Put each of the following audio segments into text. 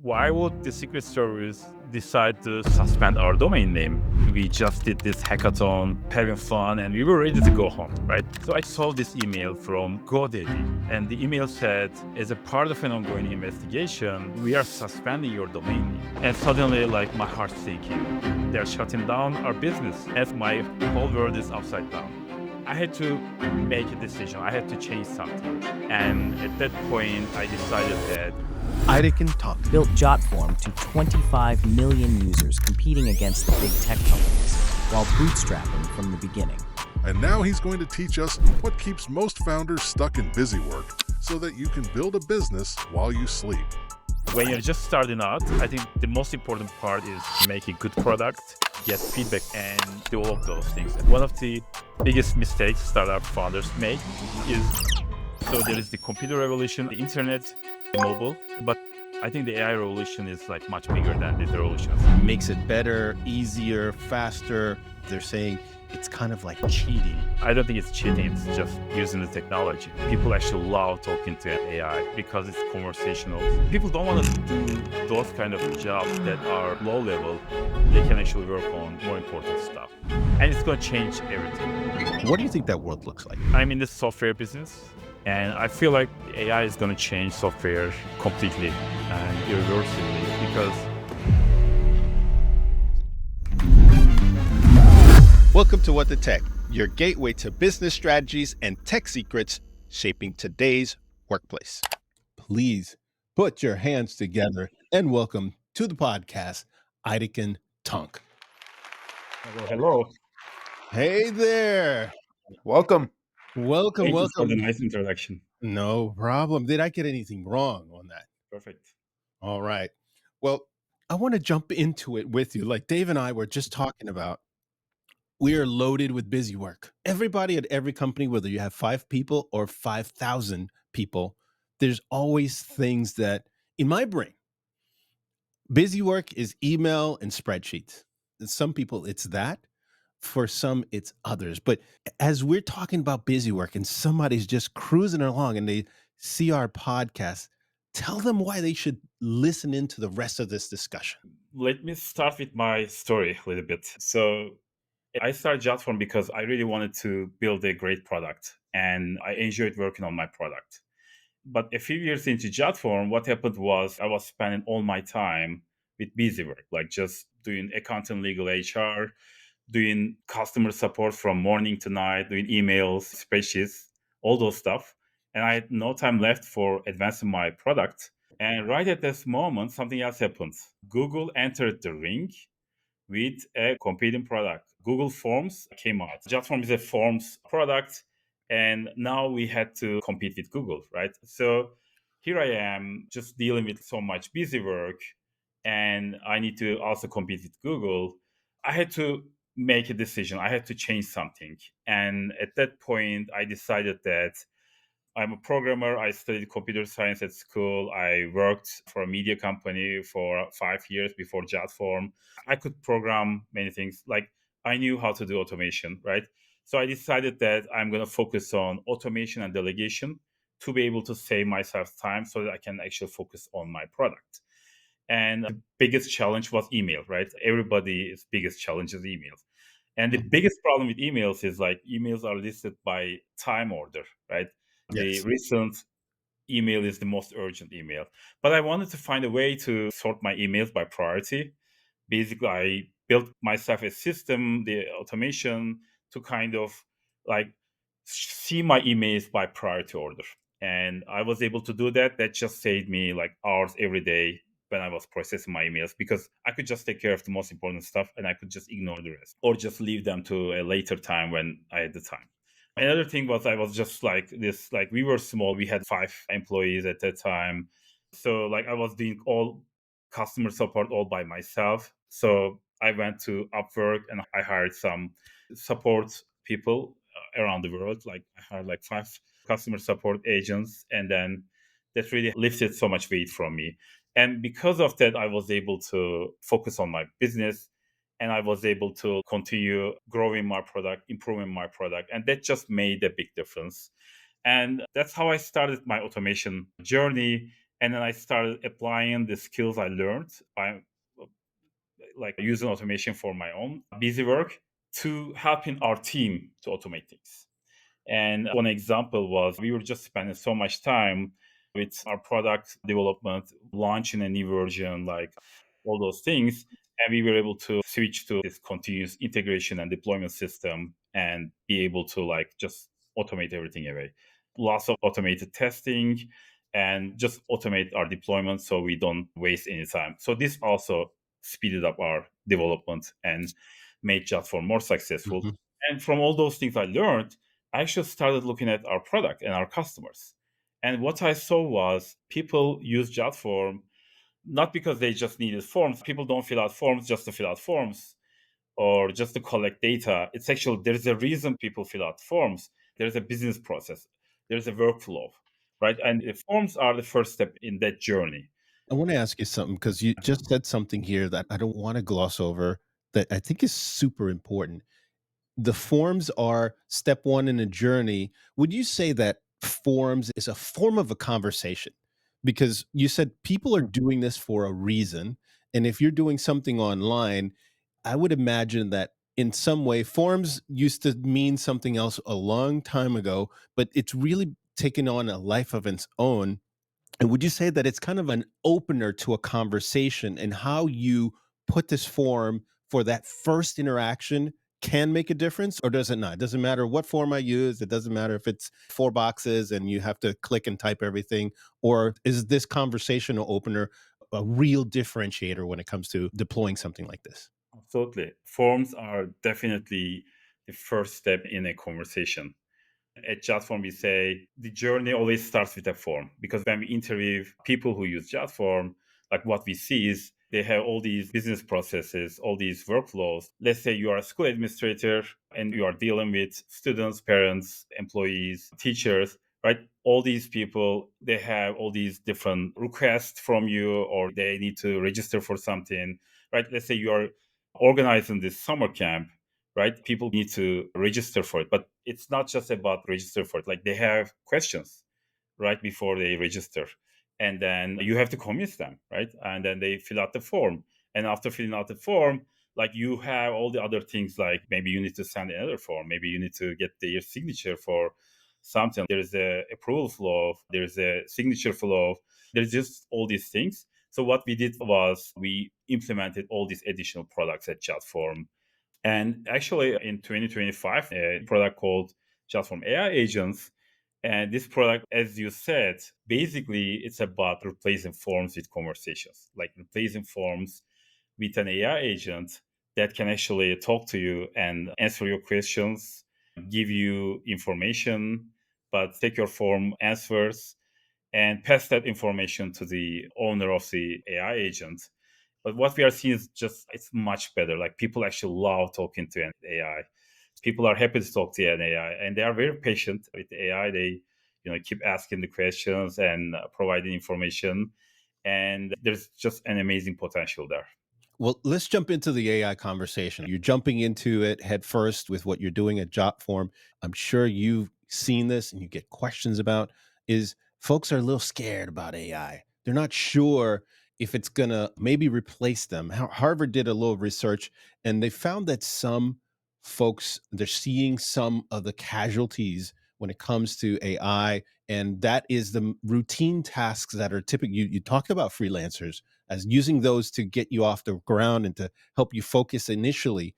why would the Secret Service decide to suspend our domain name? We just did this hackathon, having fun, and we were ready to go home, right? So I saw this email from GoDaddy, and the email said, as a part of an ongoing investigation, we are suspending your domain name. And suddenly, like, my heart's sinking. They're shutting down our business, and my whole world is upside down. I had to make a decision. I had to change something. And at that point, I decided that Aytekin Tank built Jotform to 25 million users competing against the big tech companies while bootstrapping from the beginning. And now he's going to teach us what keeps most founders stuck in busy work so that you can build a business while you sleep. when you're just starting out, I think the most important part is make a good product, get feedback, and develop those things. One of the biggest mistakes startup founders make is, so there is the computer revolution, the internet, the mobile, but I think the AI revolution is like much bigger than these revolutions. makes it better, easier, faster. They're saying it's kind of like cheating. I don't think it's cheating, it's just using the technology. People actually love talking to AI because it's conversational. People don't want to do those kind of jobs that are low level. They can actually work on more important stuff. And it's going to change everything. What do you think that world looks like? I'm in the software business, and I feel like AI is going to change software completely and irreversibly because Welcome to What the Tech, your gateway to business strategies and tech secrets shaping today's workplace. Please put your hands together and welcome to the podcast, Aytekin Tank. hello. Hey there. Welcome. Welcome, Thank you for the welcome. nice introduction. No problem. Did I get anything wrong on that? Perfect. All right. Well, I want to jump into it with you. Like Dave and I were just talking about, we are loaded with busy work. Everybody at every company, whether you have 5 people or 5,000 people, there's always things that, in my brain, busy work is email and spreadsheets. And some people, it's that. For some, it's others. But as we're talking about busy work and somebody's just cruising along and they see our podcast, tell them why they should listen into the rest of this discussion. Let me start with my story a little bit. So I started Jotform because I really wanted to build a great product and I enjoyed working on my product. But a few years into Jotform, what happened was I was spending all my time with busy work, like just doing accounting, legal, HR, doing customer support from morning to night, doing emails, spreadsheets, all those stuff. And I had no time left for advancing my product. And right at this moment, something else happened. Google entered the ring with a competing product. Google Forms came out. Jotform is a Forms product, and now we had to compete with Google, right? So here I am just dealing with so much busy work, and I need to also compete with Google. I had to make a decision. I had to change something. And at that point, I decided that I'm a programmer. I studied computer science at school. I worked for a media company for 5 years before Jotform. I could program many things. Like I knew how to do automation, right? So I decided that I'm going to focus on automation and delegation to be able to save myself time so that I can actually focus on my product. And the biggest challenge was email, right? Everybody's biggest challenge is emails. And the biggest problem with emails is like emails are listed by time order, right? The Yes. recent email is the most urgent email. But I wanted to find a way to sort my emails by priority. Basically, I built myself a system, the automation, to kind of like see my emails by priority order. And I was able to do that. That just saved me like hours every day when I was processing my emails because I could just take care of the most important stuff and I could just ignore the rest or just leave them to a later time when I had the time. Another thing was I was just like this, like we were small. We had 5 employees at that time. So like I was doing all customer support all by myself. So I went to Upwork and I hired some support people around the world. Like I hired like 5 customer support agents. And then that really lifted so much weight from me. And because of that, I was able to focus on my business and I was able to continue growing my product, improving my product. And that just made a big difference. And that's how I started my automation journey. And then I started applying the skills I learned. I like using automation for my own busy work to helping our team to automate things. And one example was we were just spending so much time with our product development, launching a new version, like all those things. And we were able to switch to this continuous integration and deployment system and be able to like just automate everything away. Lots of automated testing and just automate our deployment so we don't waste any time. So this also speeded up our development and made Jotform more successful. Mhm. And from all those things I learned, I actually started looking at our product and our customers. And what I saw was people use Jotform not because they just needed forms. People don't fill out forms just to fill out forms or just to collect data. It's actually, there's a reason people fill out forms. There's a business process, there's a workflow, right? And the forms are the first step in that journey. I want to ask you something because you just said something here that I don't want to gloss over that I think is super important. The forms are step one in a journey. Would you say that forms is a form of a conversation? Because you said people are doing this for a reason. And if you're doing something online, I would imagine that in some way, forms used to mean something else a long time ago, but it's really taken on a life of its own. And would you say that it's kind of an opener to a conversation and how you put this form for that first interaction can make a difference, or does it not? It doesn't matter what form I use. It doesn't matter if it's four boxes and you have to click and type everything, or is this conversational opener a real differentiator when it comes to deploying something like this? Absolutely. Forms are definitely the first step in a conversation. At Jotform, we say the journey always starts with a form because when we interview people who use Jotform, like what we see is they have all these business processes, all these workflows. Let's say you are a school administrator and you are dealing with students, parents, employees, teachers, right? All these people, they have all these different requests from you or they need to register for something, right? Let's say you are organizing this summer camp, right? People need to register for it, but it's not just about register for it. Like they have questions right before they register, and then you have to convince them, right? And then they fill out the form, and after filling out the form, like you have all the other things, like maybe you need to send another form, maybe you need to get their signature for something. There's a approval flow, there's a signature flow, there's just all these things. So what we did was we implemented all these additional products at Chatform. And actually, in 2025, a product called Jotform AI Agents. And this product, as you said, basically it's about replacing forms with conversations, like replacing forms with an AI agent that can actually talk to you and answer your questions, give you information, but take your form answers and pass that information to the owner of the AI agent. But what we are seeing is just it's much better. Like people actually love talking to an AI. People are happy to talk to an AI, and they are very patient with the AI. They, keep asking the questions and providing information, and there's just an amazing potential there. Well, let's jump into the AI conversation. You're jumping into it head first with what you're doing at Jotform. I'm sure you've seen this and you get questions about is folks are a little scared about AI. They're not sure if it's going to maybe replace them. Harvard did a little research and they found that some folks they're seeing some of the casualties when it comes to AI, and that is the routine tasks that are typical. You talked about freelancers as using those to get you off the ground and to help you focus initially.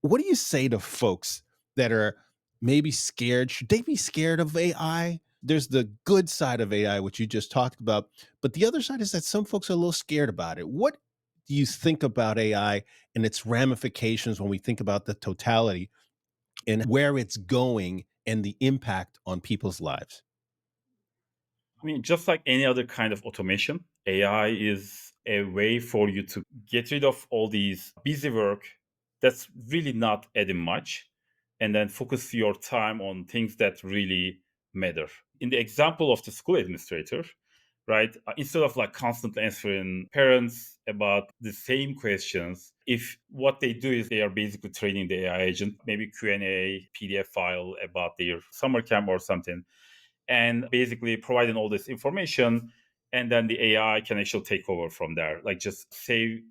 What do you say to folks that are maybe scared? Should they be scared of AI? There's the good side of AI, which you just talked about, but the other side is that some folks are a little scared about it. What do you think about AI and its ramifications when we think about the totality and where it's going and the impact on people's lives? I mean, just like any other kind of automation, AI is a way for you to get rid of all these busy work that's really not adding much and then focus your time on things that really matter. In the example of the school administrator, right, instead of like constantly answering parents about the same questions, if what they do is they are basically training the AI agent, maybe Q&A, PDF file about their summer camp or something, and basically providing all this information. and then the AI can actually take over from there, like just save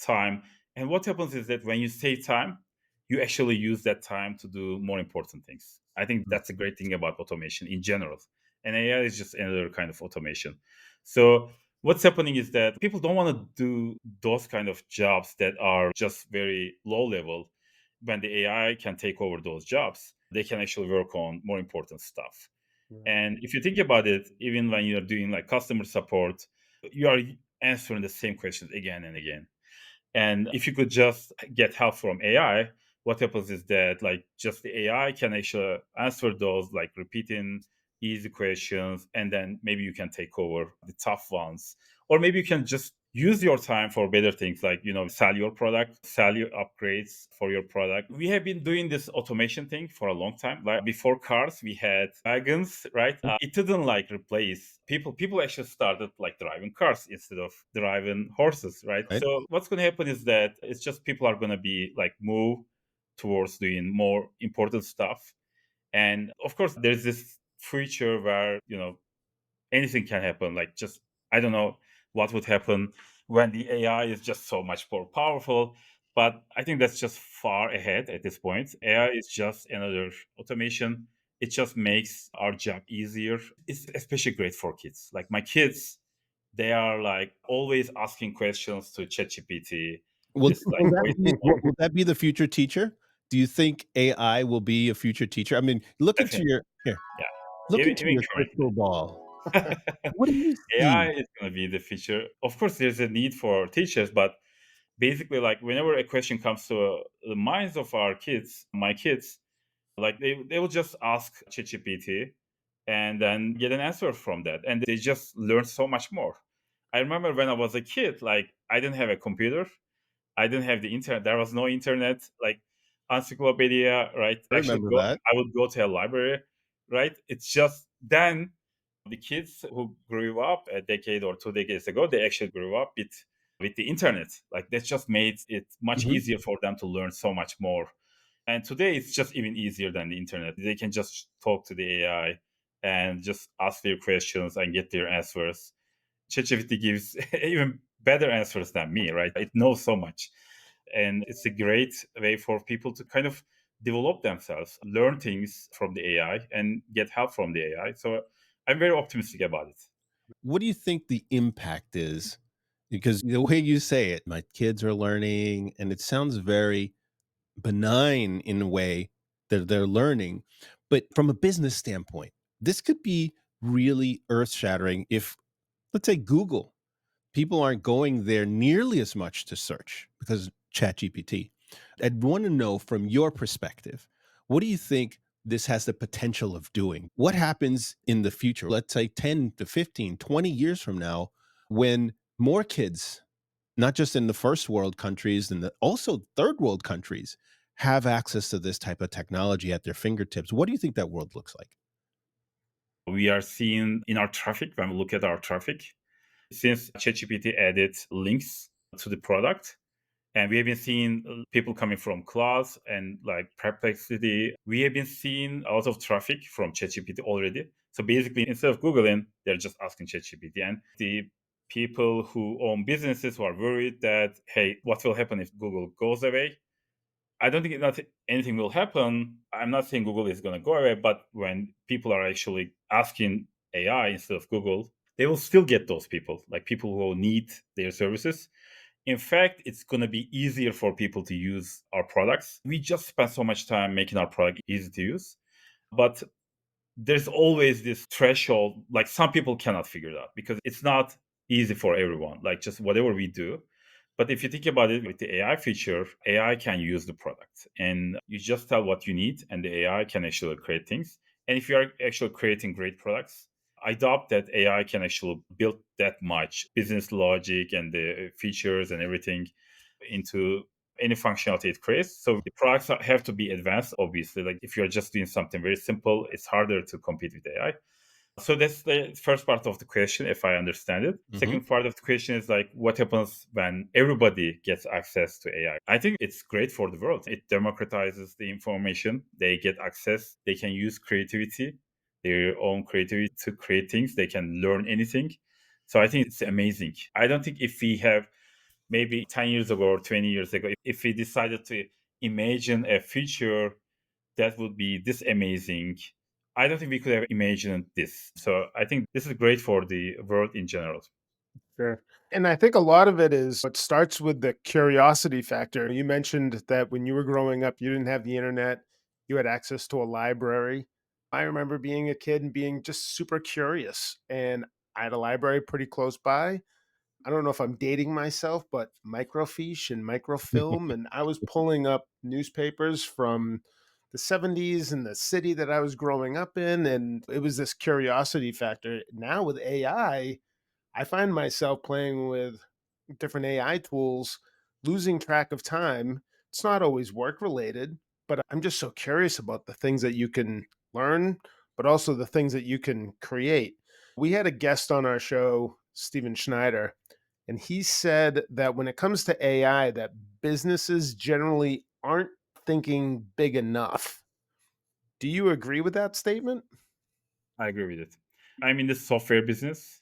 time. And what happens is that when you save time, you actually use that time to do more important things. I think that's a great thing about automation in general. And AI is just another kind of automation. So what's happening is that people don't want to do those kind of jobs that are just very low level. When the AI can take over those jobs, they can actually work on more important stuff. Right. And if you think about it, even when you're doing like customer support, you are answering the same questions again and again. And if you could just get help from AI, what happens is that like just the AI can actually answer those like repeating easy questions, and then maybe you can take over the tough ones. Or maybe you can just use your time for better things like, sell your product, sell your upgrades for your product. We have been doing this automation thing for a long time. Like before cars, we had wagons, right? It didn't like replace people. People actually started like driving cars instead of driving horses, right? Right. So what's going to happen is that it's just people are going to be like move towards doing more important stuff. And of course, there's this future where, anything can happen. Like, just, I don't know what would happen when the AI is just so much more powerful. But I think that's just far ahead at this point. AI is just another automation. It just makes our job easier. It's especially great for kids. Like my kids, they are like always asking questions to ChatGPT. This like voice support. Will that be the future teacher? Do you think AI will be a future teacher? I mean, look into Definitely, your here. yeah. Look Even, into even your crystal ball. What do you AI see? is going to be the future. Of course, there's a need for teachers, but basically, like whenever a question comes to the minds of our kids, my kids, like they will just ask ChatGPT and then get an answer from that, and they just learn so much more. I remember when I was a kid, like I didn't have a computer, I didn't have the internet. There was no internet, like encyclopedia, right? I Actually, remember that. I would go to a library, right? It's just then the kids who grew up a decade or 2 decades ago, they actually grew up with the internet. Like that just made it much Mhm. easier for them to learn so much more. And today it's just even easier than the internet. They can just talk to the AI and just ask their questions and get their answers. ChatGPT gives even better answers than me, right? It knows so much. And it's a great way for people to kind of develop themselves, learn things from the AI, and get help from the AI. So I'm very optimistic about it. What do you think the impact is? Because the way you say it, my kids are learning, and it sounds very benign in a way that they're learning. But from a business standpoint, this could be really earth shattering if, let's say, Google, people aren't going there nearly as much to search because ChatGPT. I'd want to know from your perspective, what do you think this has the potential of doing? What happens in the future? Let's say 10 to 15, 20 years from now, when more kids, not just in the first world countries and also third world countries, have access to this type of technology at their fingertips. What do you think that world looks like? We are seeing in our traffic, when we look at our traffic, since ChatGPT added links to the product, and we have been seeing people coming from Class and like Perplexity. We have been seeing a lot of traffic from ChatGPT already. So basically, instead of Googling, they're just asking ChatGPT. And the people who own businesses who are worried that, hey, what will happen if Google goes away? I don't think not anything will happen. I'm not saying Google is going to go away, but when people are actually asking AI instead of Google, they will still get those people, like people who need their services. In fact, it's going to be easier for people to use our products. We just spend so much time making our product easy to use. But there's always this threshold, like some people cannot figure it out because it's not easy for everyone, like just whatever we do. But if you think about it, with the AI feature, AI can use the product and you just tell what you need and the AI can actually create things. And if you are actually creating great products, I doubt that AI can actually build that much business logic and the features and everything into any functionality it creates. So the products have to be advanced, obviously. Like if you're just doing something very simple, it's harder to compete with AI. So that's the first part of the question, if I understand it. Mhm. Second part of the question is like, what happens when everybody gets access to AI? I think it's great for the world. It democratizes the information. They get access. They can use creativity, their own creativity to create things. They can learn anything. So I think it's amazing. I don't think if we have maybe 10 years ago or 20 years ago, if we decided to imagine a future that would be this amazing, I don't think we could have imagined this. So I think this is great for the world in general. Sure. And I think a lot of it is it starts with the curiosity factor. You mentioned that when you were growing up, you didn't have the internet, you had access to a library. I remember being a kid and being just super curious. And I had a library pretty close by. I don't know if I'm dating myself, but microfiche and microfilm. And I was pulling up newspapers from the 70s in the city that I was growing up in. And it was this curiosity factor. Now with I find myself playing with different AI tools, losing track of time. It's not always work related, but I'm just so curious about the things that you can learn, but also the things that you can create. We had a guest on our show, Steven Schneider, and he said that when it comes to AI, that businesses generally aren't thinking big enough. Do you agree with that statement? I agree with it. I'm in the software business,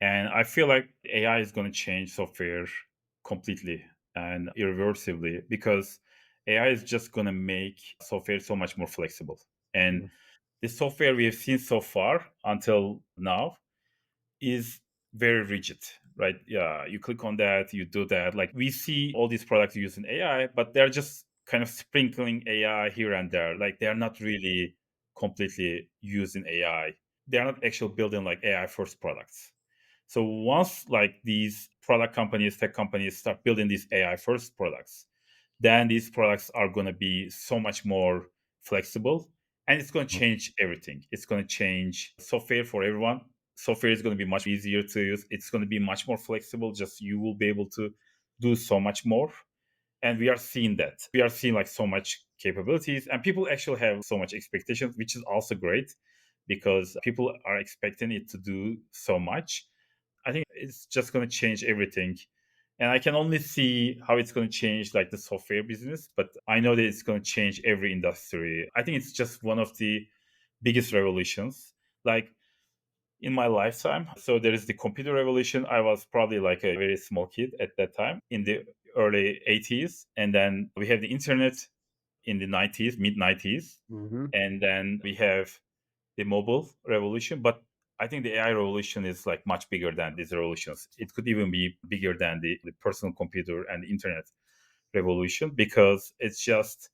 and I feel like AI is going to change software completely and irreversibly because AI is just going to make software so much more flexible. And Mm. the software we have seen so far until now is very rigid, right? Yeah, you click on that, you do that. Like we see all these products using AI, but they're just kind of sprinkling AI here and there. Like they're not really completely using AI. They're not actually building like AI first products. So once like these product companies, tech companies start building these AI first products, then these products are going to be so much more flexible and it's going to change everything. It's going to change software for everyone. Software is going to be much easier to use. It's going to be much more flexible. Just you will be able to do so much more. And we are seeing that. We are seeing like so much capabilities and people actually have so much expectations, which is also great because people are expecting it to do so much. I think it's just going to change everything. And I can only see how it's going to change like the software business, but I know that it's going to change every industry. I think it's just one of the biggest revolutions. Like in my lifetime. So there is the computer revolution. I was probably like a very small kid at that time in the early 80s. And then we have the internet in the 90s, mid 90s. Hmm. And then we have the mobile revolution. But I think the AI revolution is like much bigger than these revolutions. It could even be bigger than the personal computer and the internet revolution because it's just,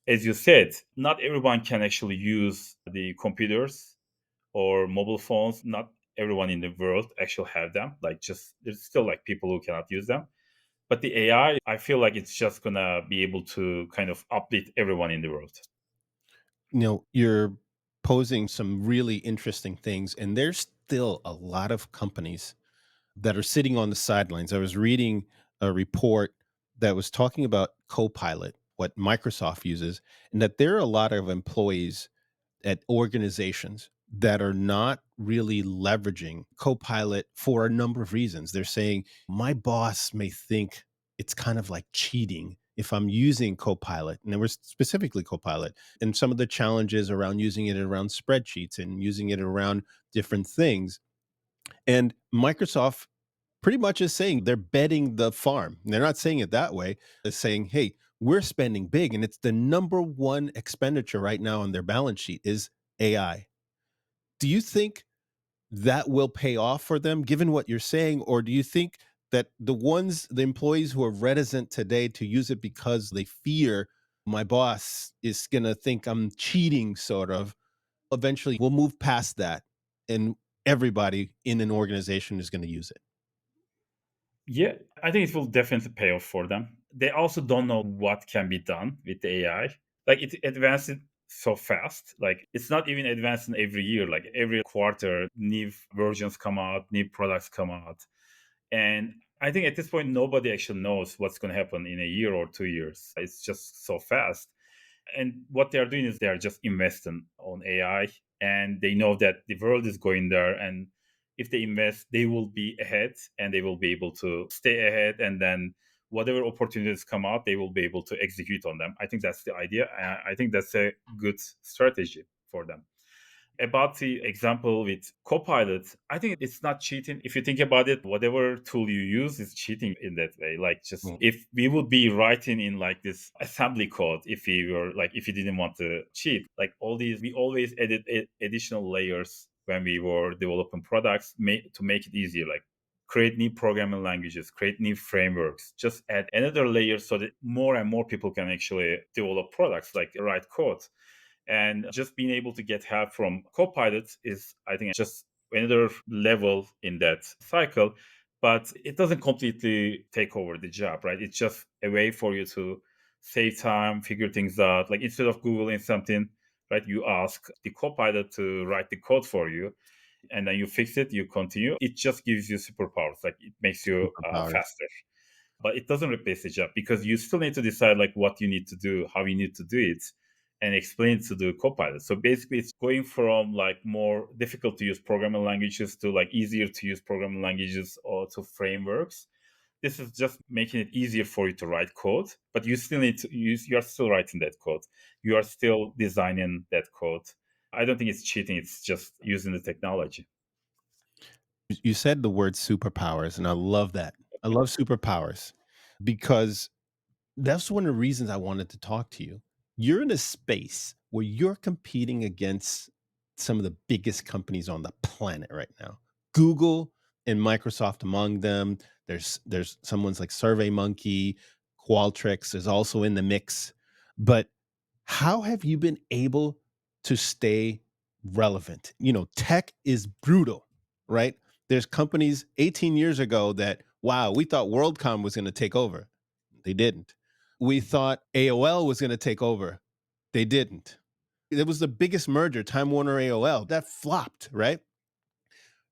as you said, not everyone can actually use the computers or mobile phones. Not everyone in the world actually have them. Like just there's still like people who cannot use them. But the AI, I feel like it's just gonna be able to kind of update everyone in the world. You're posing some really interesting things, and there's still a lot of companies that are sitting on the sidelines. I was reading a report that was talking about Copilot, what Microsoft uses, and that there are a lot of employees at organizations that are not really leveraging Copilot for a number of reasons. They're saying, my boss may think it's kind of like cheating if I'm using Copilot. And there was specifically Copilot and some of the challenges around using it around spreadsheets and using it around different things. And Microsoft pretty much is saying they're betting the farm. They're not saying it that way. They're saying, hey, we're spending big. And it's the number one expenditure right now on their balance sheet is AI. Do you think that will pay off for them, given what you're saying? Or do you think that the employees who are reticent today to use it because they fear my boss is going to think I'm cheating, sort of, eventually we'll move past that and everybody in an organization is going to use it? Yeah, I think it will definitely pay off for them. They also don't know what can be done with the AI. Like it advances so fast. Like it's not even advancing every year. Like every quarter, new versions come out, new products come out. And I think at this point, nobody actually knows what's going to happen in a year or 2 years. It's just so fast. And what they are doing is they are just investing on AI and they know that the world is going there. And if they invest, they will be ahead and they will be able to stay ahead. And then whatever opportunities come out, they will be able to execute on them. I think that's the idea. I think that's a good strategy for them. About the example with Copilot, I think it's not cheating. If you think about it, whatever tool you use is cheating in that way. Like, just Mm. if we would be writing in like this assembly code, if we were like, if you didn't want to cheat, like all these, we always added additional layers when we were developing products to make it easier. Like, create new programming languages, create new frameworks, just add another layer so that more and more people can actually develop products, like write code. And just being able to get help from Copilot is, I think, just another level in that cycle. But it doesn't completely take over the job, right? It's just a way for you to save time, figure things out. Like, instead of Googling something, right, you ask the Copilot to write the code for you, and then you fix it, you continue. It just gives you superpowers. Like, it makes you Superpowers. faster, but it doesn't replace the job, because you still need to decide like what you need to do, how you need to do it, and explain it to the Copilot. So basically, it's going from like more difficult to use programming languages to like easier to use programming languages, or to frameworks. This is just making it easier for you to write code, but you still need to use, you are still writing that code, you are still designing that code. I don't think it's cheating, it's just using the technology. You said the word superpowers, and I love that. I love superpowers because that's one of the reasons I wanted to talk to you. You're in a space where you're competing against some of the biggest companies on the planet right now. Google and Microsoft among them. There's someone's like SurveyMonkey, Qualtrics is also in the mix. But how have you been able to stay relevant? Tech is brutal, right? There's companies 18 years ago that, wow, we thought WorldCom was going to take over. They didn't. We thought AOL was going to take over. They didn't. It was the biggest merger, Time Warner AOL. That flopped, right?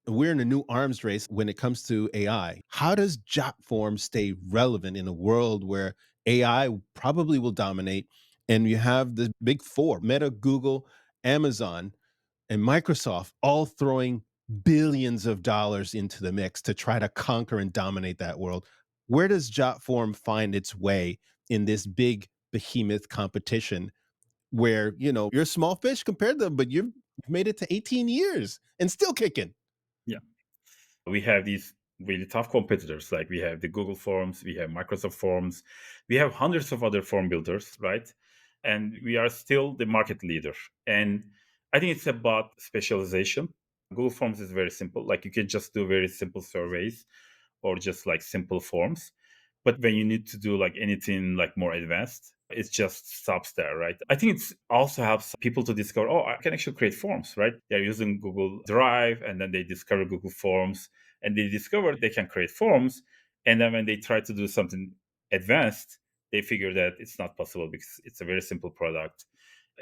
We're in a new arms race when it comes to AI. How does Jotform stay relevant in a world where AI probably will dominate and you have the big four, Meta, Google, Amazon, and Microsoft all throwing billions of dollars into the mix to try to conquer and dominate that world? Where does Jotform find its way in this big behemoth competition where, you're a small fish compared to them, but you've made it to 18 years and still kicking? Yeah, we have these really tough competitors. Like, we have the Google Forms, we have Microsoft Forms, we have hundreds of other form builders, right? And we are still the market leader. And I think it's about specialization. Google Forms is very simple. Like, you can just do very simple surveys, or just like simple forms. But when you need to do like anything like more advanced, it just stops there, right? I think it's also helps people to discover, oh, I can actually create forms, right? They're using Google Drive, and then they discover Google Forms, and they discover they can create forms. And then when they try to do something advanced, they figure that it's not possible, because it's a very simple product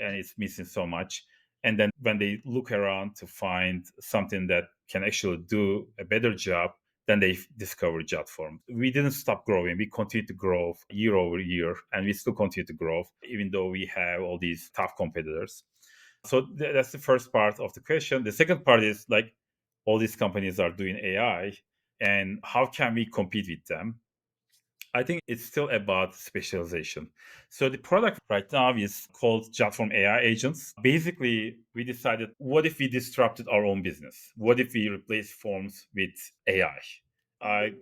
and it's missing so much. And then when they look around to find something that can actually do a better job, then they discovered Jotform. We didn't stop growing. We continued to grow year over year, and we still continue to grow, even though we have all these tough competitors. So that's the first part of the question. The second part is like, all these companies are doing AI, and how can we compete with them? I think it's still about specialization. So the product right now is called Jotform AI Agents. Basically, we decided, what if we disrupted our own business? What if we replaced forms with AI? I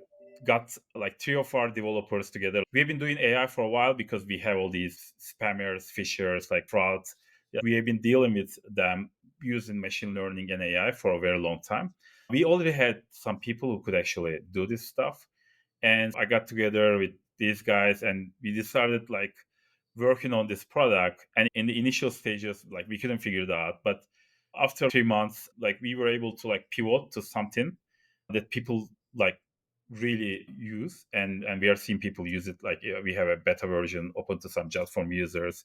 got like three of our developers together. We've been doing AI for a while, because we have all these spammers, phishers, like frauds. Yeah, we have been dealing with them using machine learning and AI for a very long time. We already had some people who could actually do this stuff, and I got together with these guys, and we decided like working on this product. And in the initial stages, like, we couldn't figure it out, but after 3 months, like, we were able to like pivot to something that people like really use. And we are seeing people use it. Like, yeah, we have a beta version open to some Jotform users,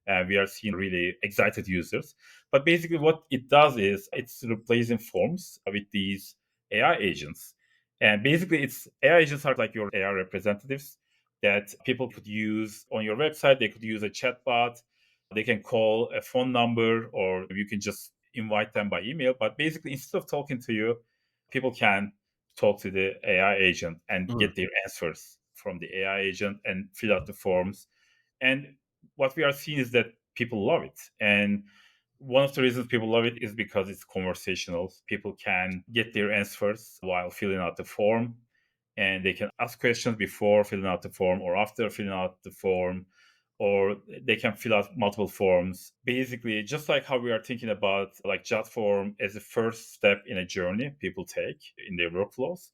and we are seeing really excited users. But basically, what it does is it's replacing forms with these AI agents. And basically, it's AI agents are like your AI representatives that people could use on your website. They could use a chatbot, they can call a phone number, or you can just invite them by email. But basically, instead of talking to you, people can talk to the AI agent and Mm. get their answers from the AI agent and fill out the forms. And what we are seeing is that people love it. And One of the reasons people love it is because it's conversational. People can get their answers while filling out the form, and they can ask questions before filling out the form or after filling out the form, or they can fill out multiple forms. Basically, just like how we are thinking about like Jotform as a first step in a journey people take in their workflows,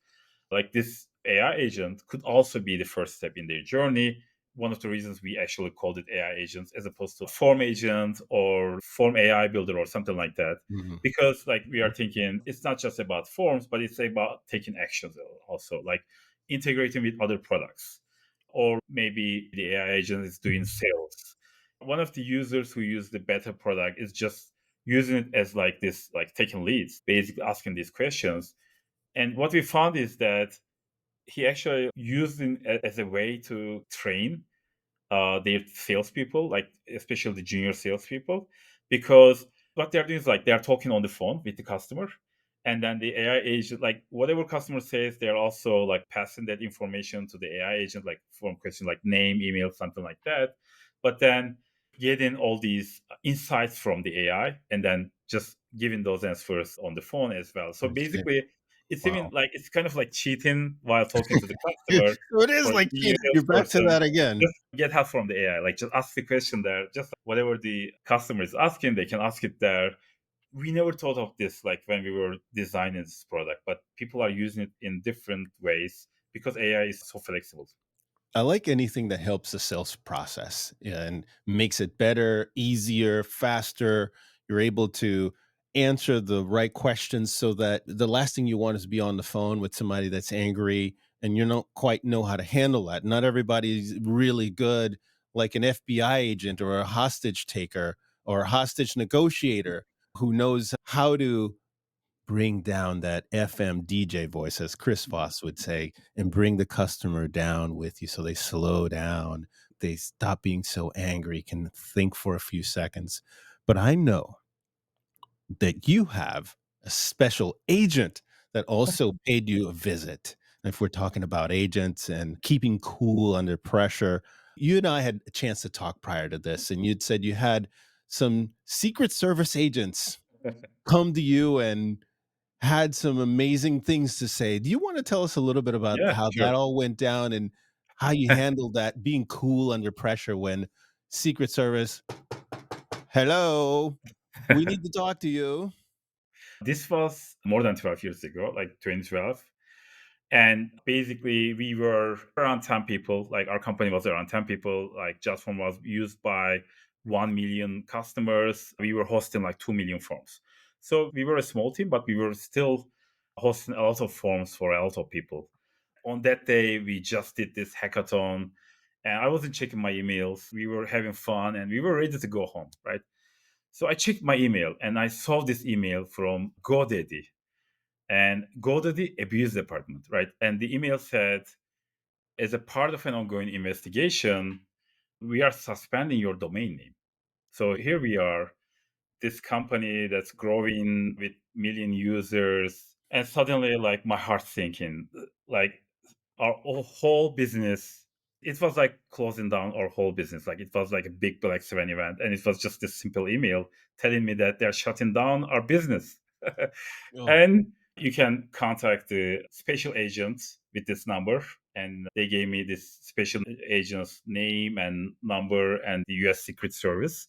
like this AI agent could also be the first step in their journey. One of the reasons we actually called it AI agents as opposed to form agent or form AI builder or something like that. Mhm. Because like we are thinking it's not just about forms, but it's about taking actions also, like integrating with other products. Or maybe the AI agent is doing sales. One of the users who use the beta product is just using it as like this, like taking leads, basically asking these questions. And what we found is that he actually used it as a way to train their salespeople, like especially the junior salespeople, because what they're doing is like they're talking on the phone with the customer, and then the AI agent, like whatever customer says, they're also like passing that information to the AI agent, like from question like name, email, something like that. But then getting all these insights from the AI and then just giving those answers on the phone as well. So I see. basically, it's even Wow. like it's kind of like cheating while talking to the customer So it is for the like senior cheating. You're back to salesperson. that again. Just get help from the AI. Like just ask the question there. Just whatever the customer is asking, they can ask it there. We never thought of this like when we were designing this product, but people are using it in different ways because AI is so flexible. I like anything that helps the sales process and makes it better, easier, faster. You're able to answer the right questions so that the last thing you want is to be on the phone with somebody that's angry and you don't quite know how to handle that. Not everybody's really good, like an FBI agent or a hostage taker or a hostage negotiator who knows how to bring down that FM DJ voice, as Chris Voss would say, and bring the customer down with you so they slow down. They stop being so angry, can think for a few seconds. But I know that you have a special agent that also paid you a visit. If we're talking about agents and keeping cool under pressure, you and I had a chance to talk prior to this, and you'd said you had some Secret Service agents come to you and had some amazing things to say. Do you wanna tell us a little bit about Yeah, how sure. that all went down and how you handled that, being cool under pressure when Secret Service, "Hello, we need to talk to you." This was more than 12 years ago, like 2012. And basically, we were around 10 people. Like our company was around 10 people. Like Jotform was used by 1 million customers. We were hosting like 2 million forms. So we were a small team, but we were still hosting a lot of forms for a lot of people. On that day, we just did this hackathon and I wasn't checking my emails. We were having fun and we were ready to go home, right? So I checked my email and I saw this email from GoDaddy and GoDaddy abuse department, right? And the email said, as a part of an ongoing investigation, we are suspending your domain name. So here we are, this company that's growing with million users, and suddenly, like my heart sinking, like our whole business. It was like closing down our whole business. Like it was like a big Black Swan event, and it was just this simple email telling me that they're shutting down our business. Oh, And you can contact the special agents with this number. And they gave me this special agent's name and number and the US Secret Service.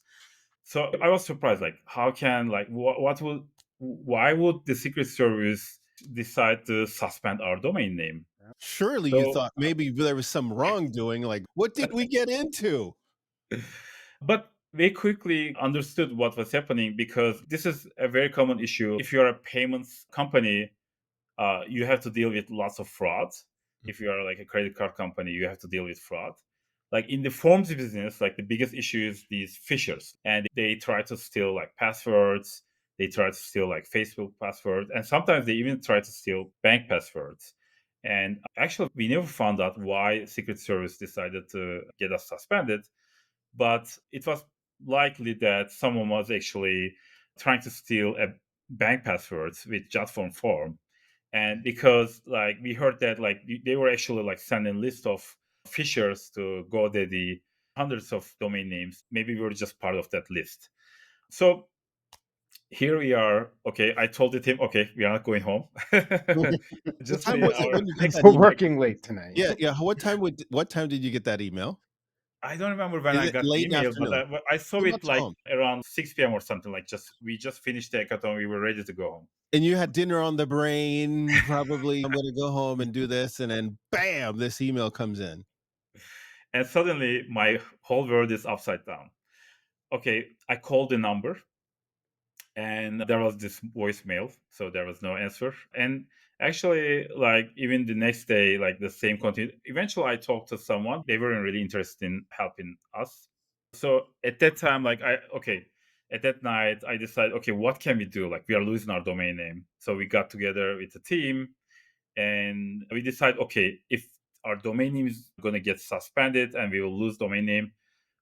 So I was surprised, like, how can, like, why would the Secret Service decide to suspend our domain name? surely you So, thought maybe there was some wrongdoing, like, "What did we get into?" but they quickly understood what was happening because this is a very common issue. If you're a payments company, you have to deal with lots of fraud. If you are like a credit card company, you have to deal with fraud. Like in the forms business, like the biggest issue is these fishers, and they try to steal like passwords. They try to steal like Facebook passwords, and sometimes they even try to steal bank passwords. And actually, we never found out why Secret Service decided to get us suspended, but it was likely that someone was actually trying to steal a bank passwords with Jotform form. And because like we heard that like they were actually like sending list of fishers to GoDaddy, hundreds of domain names. Maybe we were just part of that list. So Here we are. Okay, I told the team, okay, we are not going home. What Just time me, was it our when you get that We're technical. email? working late tonight. Yeah, yeah. What time did you get that email? I don't remember when Is I it got the late in the email, but afternoon? I saw You it got to like home. around 6 p.m. or something. Like just we just finished the hackathon. We were ready to go home. And you had dinner on the brain, probably. I'm gonna go home and do this, and then bam, this email comes in. And suddenly my whole world is upside down. Okay, I called the number and there was this voicemail, so there was no answer. And actually, like even the next day, like the same continued. Eventually I talked to someone. They weren't really interested in helping us. So at that time, like I okay, at that night I decided, okay, what can we do? Like we are losing our domain name. So we got together with the team and we decided, okay, if our domain name is gonna get suspended and we will lose domain name,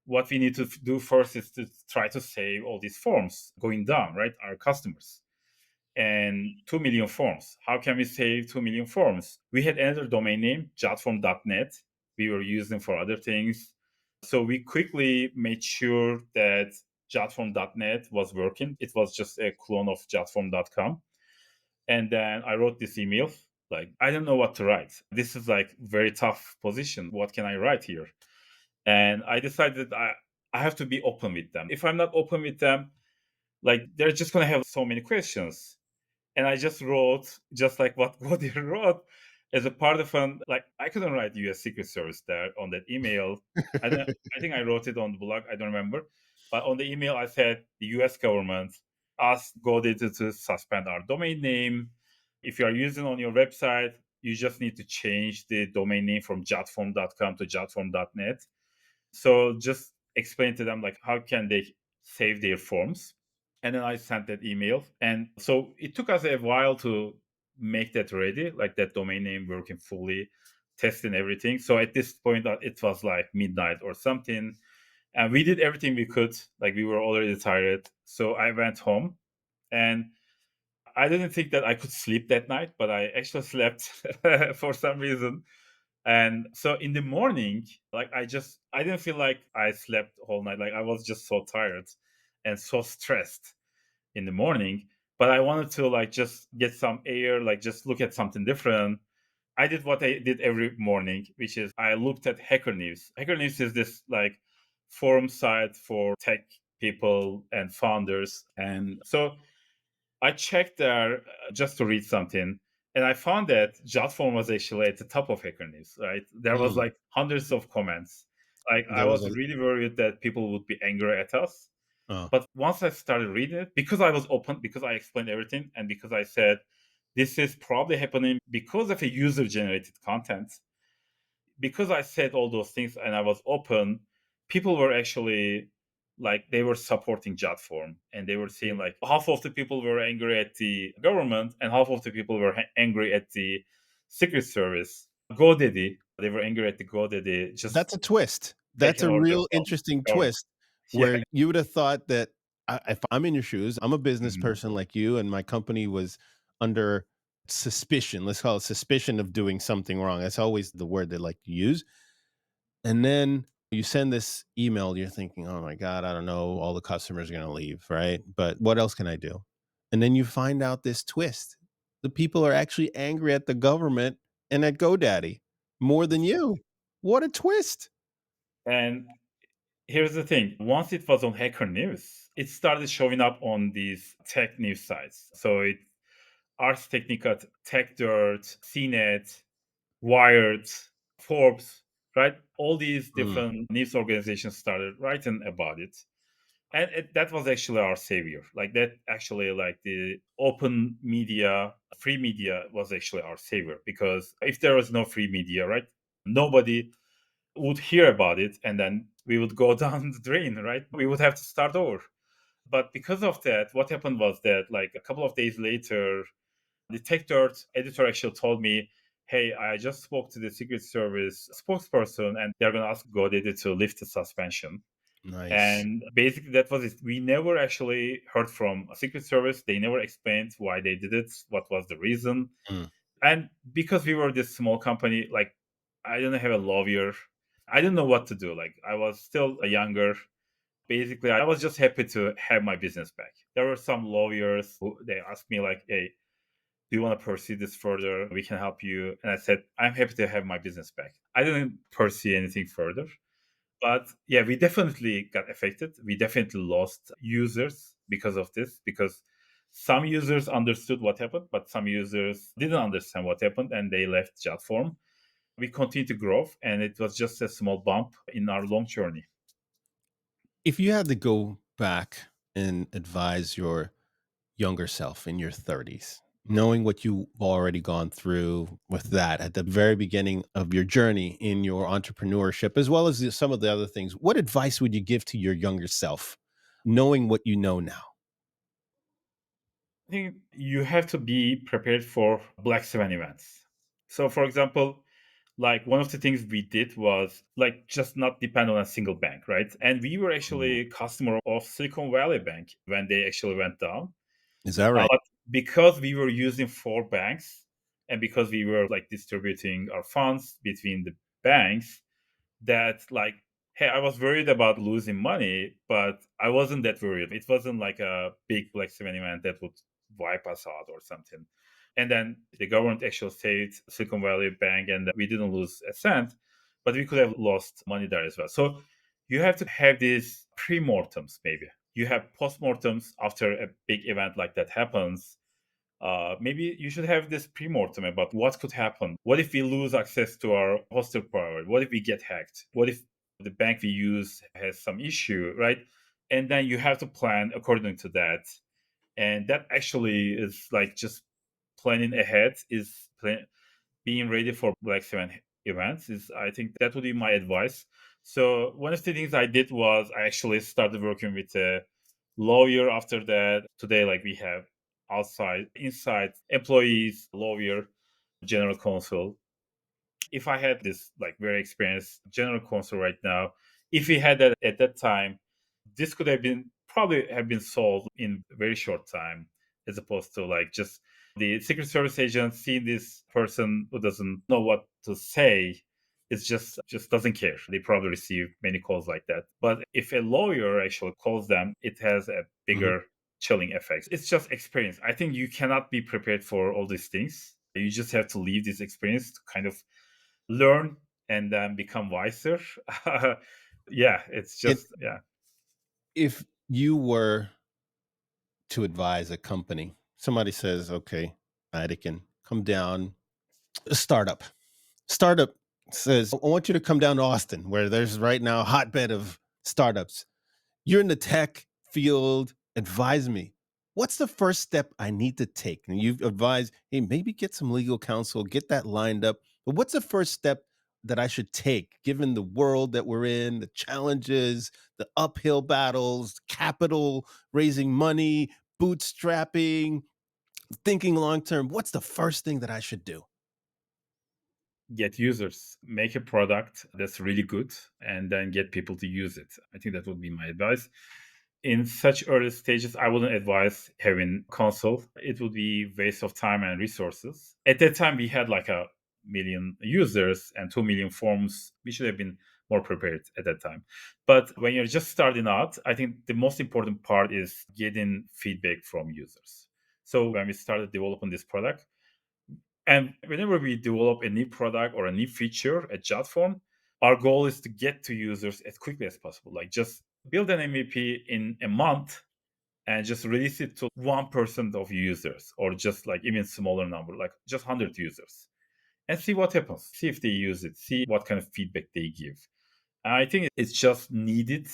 what we need to do first is to try to save all these forms going down, right? Our customers. And 2 million forms. How can we save 2 million forms? We had another domain name, jotform.net. We were using for other things. So we quickly made sure that jotform.net was working. It was just a clone of jotform.com. And then I wrote this email. Like, I don't know what to write. This is like very tough position. What can I write here? And I decided I have to be open with them. If I'm not open with them, like they're just gonna have so many questions. And I just wrote just like what Cody wrote as a part of an like I couldn't write U.S. Secret Service there on that email. I don't, I think I wrote it on the blog. I don't remember, but on the email I said the U.S. government asked GoDaddy to suspend our domain name. If you are using on your website, you just need to change the domain name from jotform.com to jotform.net. So just explain to them like how can they save their forms. And then I sent that email. And so it took us a while to make that ready, like that domain name working fully, testing everything. So at this point, it was like midnight or something. And we did everything we could. Like we were already tired. So I went home and I didn't think that I could sleep that night, but I actually slept for some reason. And so in the morning, like I didn't feel like I slept whole night. Like I was just so tired and so stressed in the morning. But I wanted to like just get some air, like just look at something different. I did what I did every morning, which is I looked at Hacker News. Hacker News is this like forum site for tech people and founders. And so I checked there just to read something, and I found that Jotform was actually at the top of Hacker News. Right, there was Mm, like hundreds of comments. Like I there was was a really worried that people would be angry at us. oh, But once I started reading it, because I was open, because I explained everything, and because I said this is probably happening because of a user-generated content, because I said all those things and I was open, people were actually like they were supporting Jotform and they were saying like half of the people were angry at the government and half of the people were angry at the Secret Service. GoDaddy, they were angry at the GoDaddy just that's a twist. That's taking a over the real interesting government. twist Yeah. where you would have thought that if I'm in your shoes, I'm a business Mhm. person like you, and my company was under suspicion. Let's call it suspicion of doing something wrong. That's always the word they like to use. And then you send this email, you're thinking, oh my God, I don't know, all the customers are going to leave, right? But what else can I do? And then you find out this twist. The people are actually angry at the government and at GoDaddy more than you. What a twist. And here's the thing. Once it was on Hacker News, it started showing up on these tech news sites. So it Ars Technica, Tech Dirt, CNET, Wired, Forbes, right? All these Mm, different news organizations started writing about it. And that was actually our savior. Like that actually like the open media, free media was actually our savior because if there was no free media, right? Nobody would hear about it and then we would go down the drain, right? We would have to start over. But because of that, what happened was that like a couple of days later, the Tech Dirt editor actually told me, hey, I just spoke to the Secret Service spokesperson and they're going to ask GoDaddy to lift the suspension. nice. And basically, that was it. We never actually heard from a Secret Service. They never explained why they did it, what was the reason. Mm, And because we were this small company, like I didn't have a lawyer. I didn't know what to do. Like I was still a younger. Basically, I was just happy to have my business back. There were some lawyers who they asked me like, "Hey, do you want to pursue this further? We can help you." And I said, "I'm happy to have my business back." I didn't pursue anything further. But yeah, we definitely got affected. We definitely lost users because of this, because some users understood what happened, but some users didn't understand what happened and they left Jotform. We continued to grow, and it was just a small bump in our long journey. If you had to go back and advise your younger self in your 30s, knowing what you've already gone through with that at the very beginning of your journey in your entrepreneurship, as well as some of the other things, what advice would you give to your younger self, knowing what you know now? I think you have to be prepared for Black Swan events. So, for example, like one of the things we did was like just not depend on a single bank, right? And we were Mm. actually a customer of Silicon Valley Bank when they actually went down. Is that right? But because we were using four banks and because we were like distributing our funds between the banks, that like, hey, I was worried about losing money, but I wasn't that worried. It wasn't like a big Black Swan event that would wipe us out or something. And then the government actually saved Silicon Valley Bank and we didn't lose a cent, but we could have lost money there as well. So you have to have these pre-mortems maybe. You have post-mortems after a big event like that happens. Maybe you should have this pre-mortem about what could happen. What if we lose access to our hosted power? What if we get hacked? What if the bank we use has some issue, right? And then you have to plan according to that. And that actually is like just planning ahead is being ready for Black Swan events is I think that would be my advice. So one of the things I did was I actually started working with a lawyer after that. Today, like we have outside, inside employees, lawyer, general counsel. If I had this like very experienced general counsel right now, if we had that at that time, this could have been probably have been solved in a very short time, as opposed to like just the Secret Service agent seeing this person who doesn't know what to say. It's just doesn't care. They probably receive many calls like that. But if a lawyer actually calls them, it has a Mhm. bigger chilling effect. It's just experience. I think you cannot be prepared for all these things. You just have to leave this experience to kind of learn and then become wiser. Yeah, it's And just yeah. if you were to advise a company, somebody says, okay, Aytekin, come down, a startup says, I want you to come down to Austin, where there's right now a hotbed of startups. You're in the tech field. Advise me. What's the first step I need to take? And you've advised, hey, maybe get some legal counsel, get that lined up. But what's the first step that I should take, given the world that we're in, the challenges, the uphill battles, capital, raising money, bootstrapping, thinking long term? What's the first thing that I should do? Get users, make a product that's really good, and then get people to use it. I think that would be my advice. In such early stages, I wouldn't advise having console. It would be waste of time and resources. At that time, we had like a million users and 2 million forms. We should have been more prepared at that time. But when you're just starting out, I think the most important part is getting feedback from users. So when we started developing this product, and whenever we develop a new product or a new feature at Jotform, our goal is to get to users as quickly as possible. Like just build an MVP in a month and just release it to 1% of users or just like even smaller number, like just 100 users and see what happens. See if they use it, see what kind of feedback they give. And I think it's just needed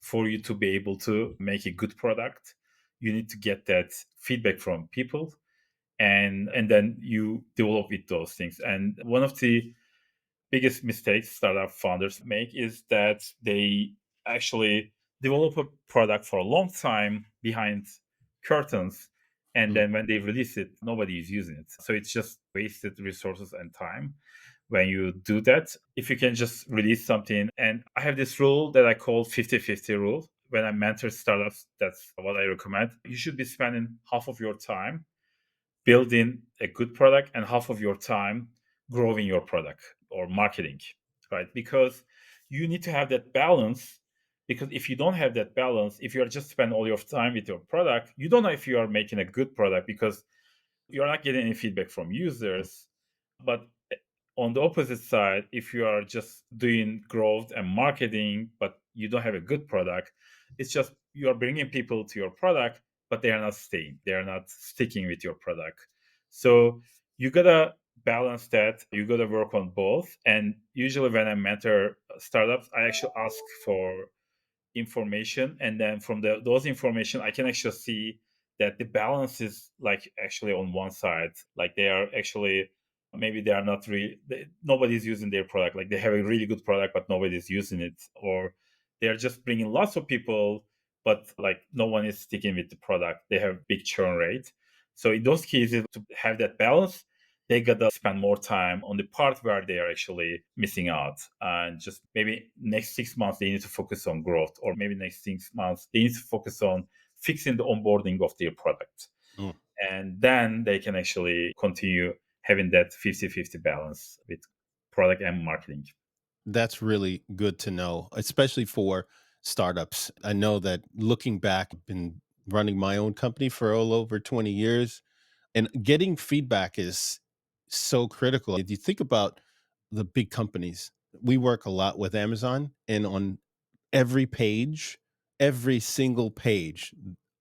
for you to be able to make a good product. You need to get that feedback from people and then you develop with those things. And one of the biggest mistakes startup founders make is that they actually develop a product for a long time behind curtains, and Mm. then when they release it nobody is using it, so it's just wasted resources and time when you do that. If you can just release something, and I have this rule that I call 50-50 rule. When I mentor startups, that's what I recommend. You should be spending half of your time building a good product and half of your time growing your product or marketing, right? Because you need to have that balance Because if you don't have that balance, if you are just spend all your time with your product, you don't know if you are making a good product because you're not getting any feedback from users. But on the opposite side, if you are just doing growth and marketing, but you don't have a good product, it's just you are bringing people to your product, but they are not staying. They are not sticking with your product. So you gotta balance that. You gotta work on both. And usually, when I mentor startups, I actually ask for information, and then from those information I can actually see that the balance is like actually on one side, like they are actually, maybe they are not really, nobody's using their product, like they have a really good product but nobody's using it, or they are just bringing lots of people but like no one is sticking with the product, they have big churn rate. So in those cases, to have that balance, they gotta spend more time on the part where they are actually missing out. And just maybe next 6 months they need to focus on growth, or maybe next 6 months they need to focus on fixing the onboarding of their product. Mm. And then they can actually continue having that 50-50 balance with product and marketing. That's really good to know, especially for startups. I know that looking back, I've been running my own company for all over 20 years, and getting feedback is so critical. If you think about the big companies, we work a lot with Amazon, and on every page, every single page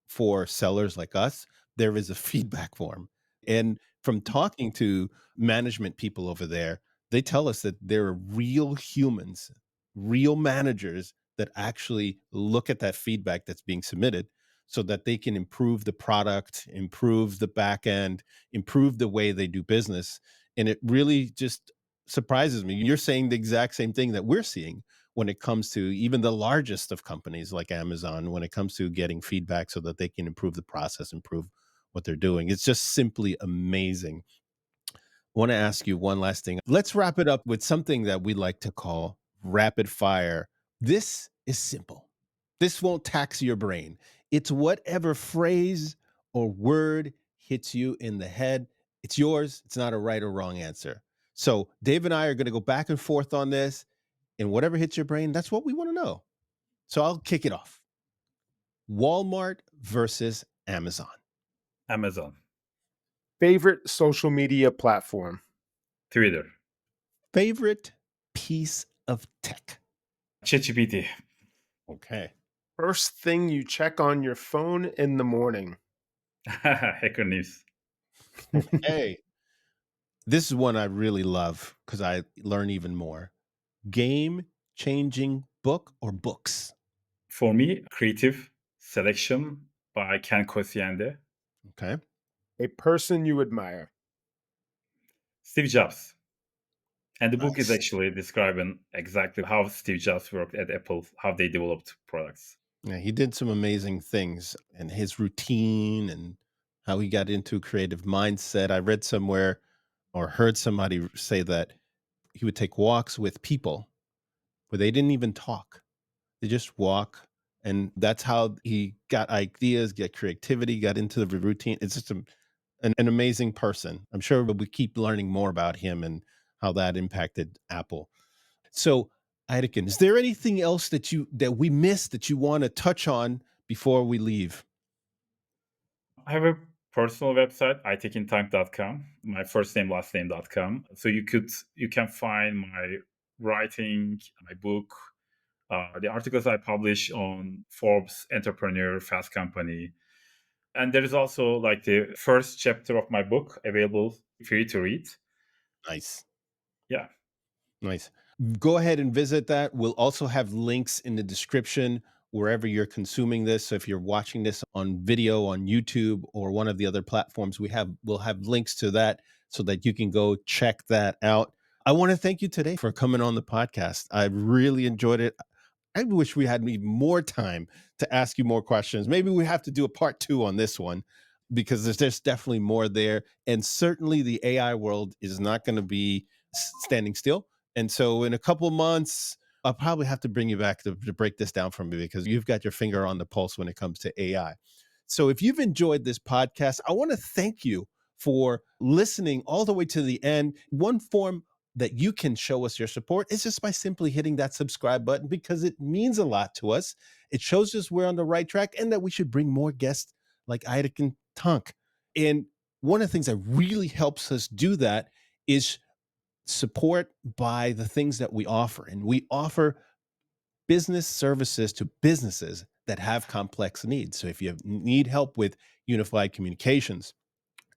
for sellers like us, there is a feedback form. And from talking to management people over there, they tell us that there are real humans, real managers that actually look at that feedback that's being submitted so that they can improve the product, improve the back end, improve the way they do business. And it really just surprises me. You're saying the exact same thing that we're seeing when it comes to even the largest of companies like Amazon, when it comes to getting feedback so that they can improve the process, improve what they're doing. It's just simply amazing. I want to ask you one last thing. Let's wrap it up with something that we like to call rapid fire. This is simple. This won't tax your brain. It's whatever phrase or word hits you in the head. It's yours. It's not a right or wrong answer. So Dave and I are going to go back and forth on this, and whatever hits your brain, that's what we want to know. So I'll kick it off. Walmart versus Amazon. Amazon. Favorite social media platform? Twitter. Favorite piece of tech? ChatGPT. Okay. First thing you check on your phone in the morning? Hacker news. Hey, this is one I really love because I learn even more. Game changing book or books? For me, Creative Selection by Ken Kosiande. Okay. A person you admire? Steve Jobs. And the book is Nice. actually describing exactly how Steve Jobs worked at Apple, how they developed products. Yeah, he did some amazing things, and his routine and how he got into creative mindset. I read somewhere or heard somebody say that he would take walks with people where they didn't even talk. They just walk. And that's how he got ideas, get creativity, got into the routine. It's just an amazing person. I'm sure we keep learning more about him and how that impacted Apple. So, Aytekin, is there anything else that we missed that you want to touch on before we leave? I have a personal website, aytekintank.com, my first name, last name.com. So you can find my writing, my book, the articles I publish on Forbes, Entrepreneur, Fast Company. And there is also like the first chapter of my book available for you to read. Nice. Yeah. Nice. Go ahead and visit that. We'll also have links in the description wherever you're consuming this. So if you're watching this on video on YouTube or one of the other platforms, we'll have links to that so that you can go check that out. I want to thank you today for coming on the podcast. I really enjoyed it. I wish we had even more time to ask you more questions. Maybe we have to do a part 2 on this one because there's definitely more there. And certainly the AI world is not going to be standing still. And so in a couple of months, I'll probably have to bring you back to break this down for me because you've got your finger on the pulse when it comes to AI. So if you've enjoyed this podcast, I want to thank you for listening all the way to the end. One form that you can show us your support is just by simply hitting that subscribe button, because it means a lot to us. It shows us we're on the right track and that we should bring more guests like Aytekin Tank. And one of the things that really helps us do that is support by the things that we offer. And we offer business services to businesses that have complex needs. So if you need help with unified communications,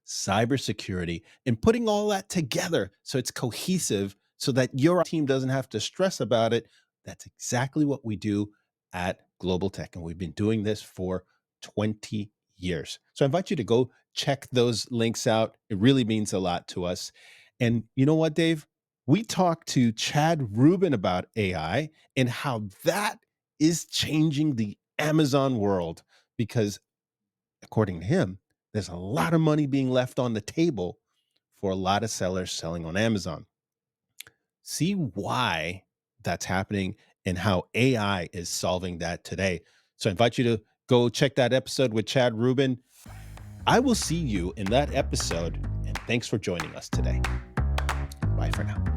cybersecurity, and putting all that together so it's cohesive so that your team doesn't have to stress about it, that's exactly what we do at Global Tech. And we've been doing this for 20 years. So I invite you to go check those links out. It really means a lot to us. And you know what, Dave? We talked to Chad Rubin about AI and how that is changing the Amazon world, because according to him, there's a lot of money being left on the table for a lot of sellers selling on Amazon. See why that's happening and how AI is solving that today. So I invite you to go check that episode with Chad Rubin. I will see you in that episode, and thanks for joining us today. Bye for now.